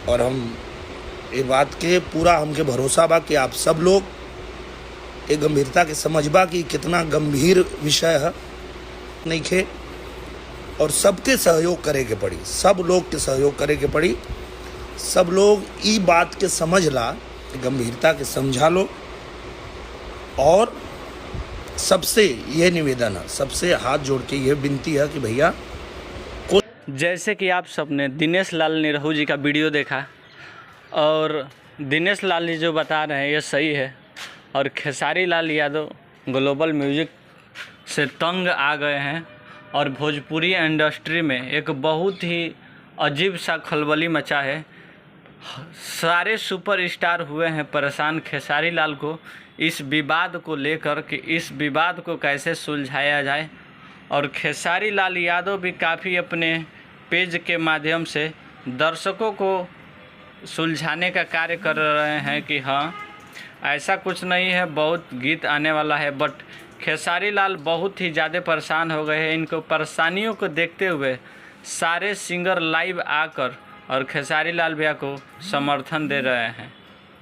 और हम ये बात के पूरा हमके भरोसा बा कि आप सब लोग एक गंभीरता के समझबा कि कितना गंभीर विषय है नहीं खे, और सबके सहयोग करे के पड़ी, सब लोग के सहयोग करे के पड़ी। सब लोग ई बात के समझ ला, गंभीरता के समझा लो। और सबसे ये निवेदन है, सबसे हाथ जोड़ के ये विनती है कि भैया जैसे कि आप सबने दिनेश लाल निरहू जी का वीडियो देखा और दिनेश लाल जी जो बता रहे हैं ये सही है। और खेसारी लाल यादव ग्लोबल म्यूजिक से तंग आ गए हैं और भोजपुरी इंडस्ट्री में एक बहुत ही अजीब सा खलबली मचा है। सारे सुपरस्टार हुए हैं परेशान खेसारी लाल को इस विवाद को लेकर कि इस विवाद को कैसे सुलझाया जाए। और खेसारी लाल यादव भी काफ़ी अपने पेज के माध्यम से दर्शकों को सुलझाने का कार्य कर रहे हैं कि हाँ ऐसा कुछ नहीं है, बहुत गीत आने वाला है। बट खेसारी लाल बहुत ही ज़्यादा परेशान हो गए हैं। इनको परेशानियों को देखते हुए सारे सिंगर लाइव आकर और खेसारी लाल भैया को समर्थन दे रहे हैं।